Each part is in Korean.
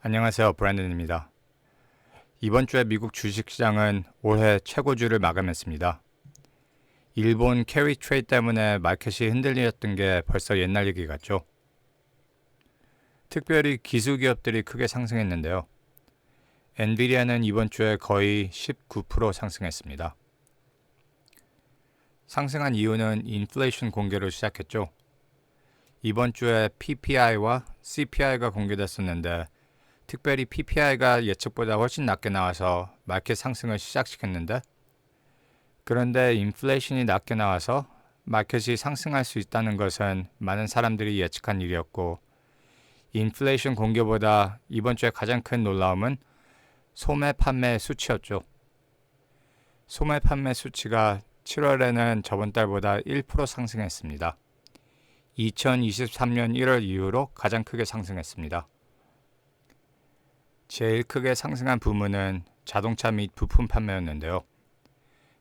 안녕하세요. 브랜든입니다. 이번 주에 미국 주식시장은 올해 최고주를 마감했습니다. 일본 캐리 트레이드 때문에 마켓이 흔들렸던 게 벌써 옛날 얘기 같죠. 특별히 기술기업들이 크게 상승했는데요. 엔비디아는 이번 주에 거의 19% 상승했습니다. 상승한 이유는 인플레이션 공개로 시작했죠. 이번 주에 PPI와 CPI가 공개됐었는데 특별히 PPI가 예측보다 훨씬 낮게 나와서 마켓 상승을 시작시켰는데 그런데 인플레이션이 낮게 나와서 마켓이 상승할 수 있다는 것은 많은 사람들이 예측한 일이었고 인플레이션 공개보다 이번 주에 가장 큰 놀라움은 소매 판매 수치였죠. 소매 판매 수치가 7월에는 저번 달보다 1% 상승했습니다. 2023년 1월 이후로 가장 크게 상승했습니다. 제일 크게 상승한 부문은 자동차 및 부품 판매였는데요.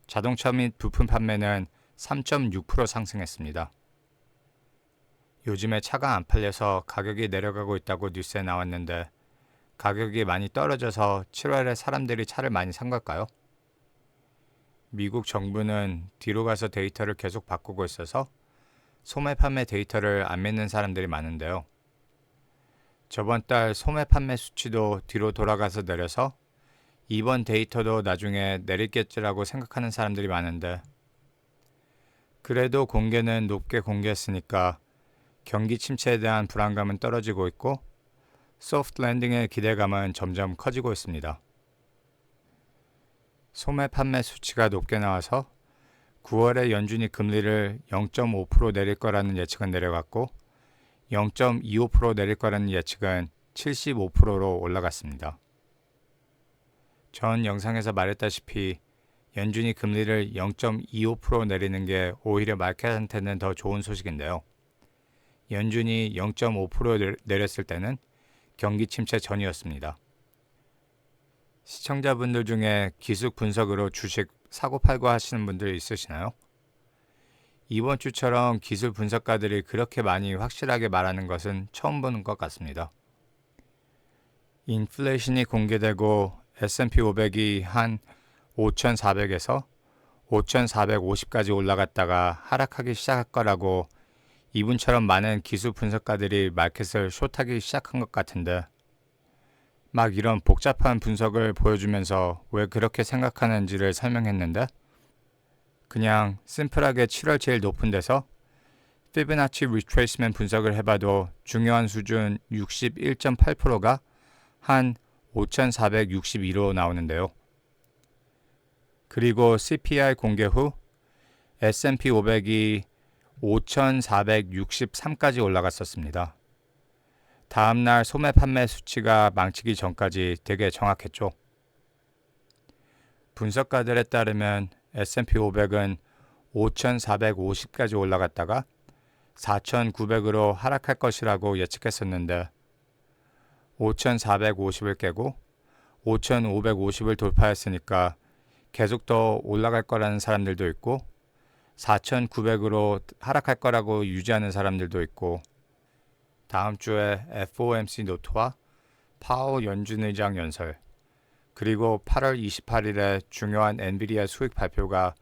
자동차 및 부품 판매는 3.6% 상승했습니다. 요즘에 차가 안 팔려서 가격이 내려가고 있다고 뉴스에 나왔는데 가격이 많이 떨어져서 7월에 사람들이 차를 많이 산 걸까요? 미국 정부는 뒤로 가서 데이터를 계속 바꾸고 있어서 소매 판매 데이터를 안 믿는 사람들이 많은데요. 저번 달 소매 판매 수치도 뒤로 돌아가서 내려서 이번 데이터도 나중에 내리겠지라고 생각하는 사람들이 많은데 그래도 공개는 높게 공개했으니까 경기 침체에 대한 불안감은 떨어지고 있고 소프트 랜딩의 기대감은 점점 커지고 있습니다. 소매 판매 수치가 높게 나와서 9월에 연준이 금리를 0.5% 내릴 거라는 예측은 내려갔고 0.25% 내릴 거라는 예측은 75%로 올라갔습니다. 전 영상에서 말했다시피 연준이 금리를 0.25% 내리는 게 오히려 마켓한테는 더 좋은 소식인데요. 연준이 0.5% 내렸을 때는 경기 침체 전이었습니다. 시청자분들 중에 기술 분석으로 주식 사고 팔고 하시는 분들 있으시나요? 이번 주처럼 기술 분석가들이 그렇게 많이 확실하게 말하는 것은 처음 보는 것 같습니다. 인플레이션이 공개되고 S&P 500이 한 5,400에서 5,450까지 올라갔다가 하락하기 시작할 거라고 이분처럼 많은 기술 분석가들이 마켓을 숏하기 시작한 것 같은데 막 이런 복잡한 분석을 보여주면서 왜 그렇게 생각하는지를 설명했는데 그냥 심플하게 7월 제일 높은 데서 피보나치 리트레이스먼트 분석을 해봐도 중요한 수준 61.8%가 한 5,462로 나오는데요. 그리고 CPI 공개 후 S&P 500이 5,463까지 올라갔었습니다. 다음날 소매 판매 수치가 망치기 전까지 되게 정확했죠. 분석가들에 따르면 S&P 500은 5,450까지 올라갔다가 4,900으로 하락할 것이라고 예측했었는데 5,450을 깨고 5,550을 돌파했으니까 계속 더 올라갈 거라는 사람들도 있고 4,900으로 하락할 거라고 유지하는 사람들도 있고 다음 주에 FOMC 노트와 파월 연준 의장 연설 그리고 8월 28일에 중요한 엔비디아 수익 발표가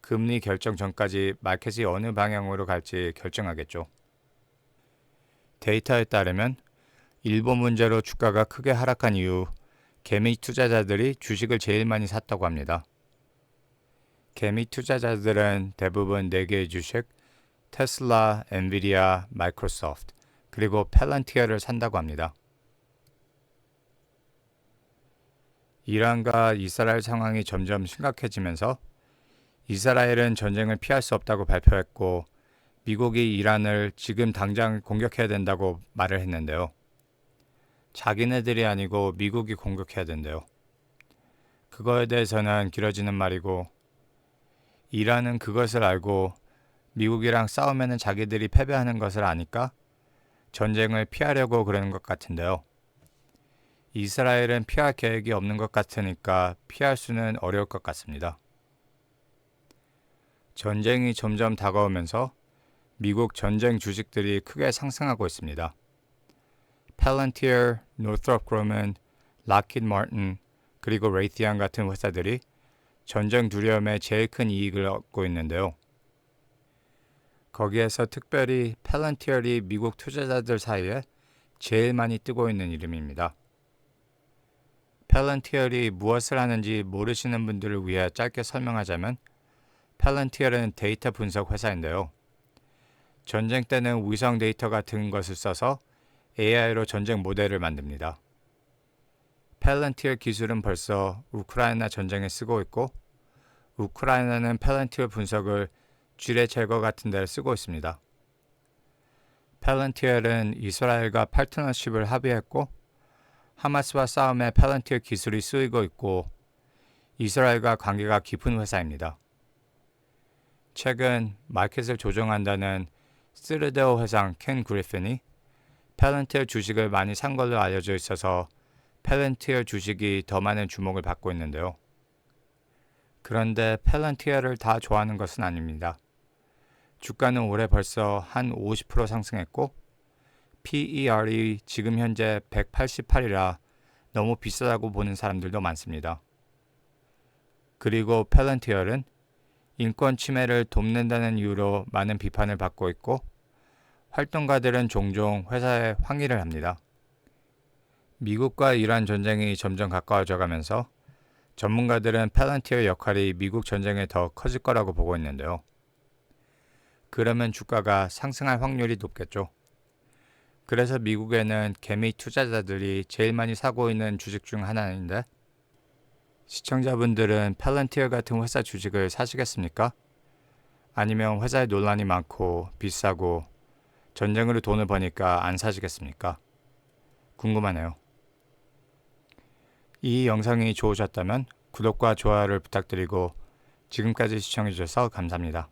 금리 결정 전까지 마켓이 어느 방향으로 갈지 결정하겠죠. 데이터에 따르면 일본 문제로 주가가 크게 하락한 이후 개미 투자자들이 주식을 제일 많이 샀다고 합니다. 개미 투자자들은 대부분 4개의 주식, 테슬라, 엔비디아, 마이크로소프트, 그리고 펠란티어를 산다고 합니다. 이란과 이스라엘 상황이 점점 심각해지면서 이스라엘은 전쟁을 피할 수 없다고 발표했고 미국이 이란을 지금 당장 공격해야 된다고 말을 했는데요. 자기네들이 아니고 미국이 공격해야 된대요. 그거에 대해서는 길어지는 말이고 이란은 그것을 알고 미국이랑 싸우면 자기들이 패배하는 것을 아니까 전쟁을 피하려고 그러는 것 같은데요. 이스라엘은 피할 계획이 없는 것 같으니까 피할 수는 어려울 것 같습니다. 전쟁이 점점 다가오면서 미국 전쟁 주식들이 크게 상승하고 있습니다. 펠런티어, 노스트롭 그루먼, 락히드 마틴, 그리고 레이티안 같은 회사들이 전쟁 두려움에 제일 큰 이익을 얻고 있는데요. 거기에서 특별히 펠런티얼이 미국 투자자들 사이에 제일 많이 뜨고 있는 이름입니다. 펠런티얼이 무엇을 하는지 모르시는 분들을 위해 짧게 설명하자면 펠런티얼은 데이터 분석 회사인데요. 전쟁 때는 위성 데이터 같은 것을 써서 AI로 전쟁 모델을 만듭니다. 펠런티얼 기술은 벌써 우크라이나 전쟁에 쓰고 있고 우크라이나는 펠런티얼 분석을 쥐레 제거 같은 데를 쓰고 있습니다. 펠런티얼은 이스라엘과 파트너십을 합의했고 하마스와 싸움에 펠런티얼 기술이 쓰이고 있고 이스라엘과 관계가 깊은 회사입니다. 최근 마켓을 조종한다는 시르데오 회장 켄 그리핀이 펠런티얼 주식을 많이 산 걸로 알려져 있어서 펠런티얼 주식이 더 많은 주목을 받고 있는데요. 그런데 펠런티얼을 다 좋아하는 것은 아닙니다. 주가는 올해 벌써 한 50% 상승했고 PER이 지금 현재 188이라 너무 비싸다고 보는 사람들도 많습니다. 그리고 펠런티얼은 인권 침해를 돕는다는 이유로 많은 비판을 받고 있고 활동가들은 종종 회사에 항의를 합니다. 미국과 이란 전쟁이 점점 가까워져 가면서 전문가들은 펠런티얼 역할이 미국 전쟁에 더 커질 거라고 보고 있는데요. 그러면 주가가 상승할 확률이 높겠죠. 그래서 미국에는 개미 투자자들이 제일 많이 사고 있는 주식 중 하나인데 시청자분들은 펠런티얼 같은 회사 주식을 사시겠습니까? 아니면 회사에 논란이 많고 비싸고 전쟁으로 돈을 버니까 안 사시겠습니까? 궁금하네요. 이 영상이 좋으셨다면 구독과 좋아요를 부탁드리고 지금까지 시청해주셔서 감사합니다.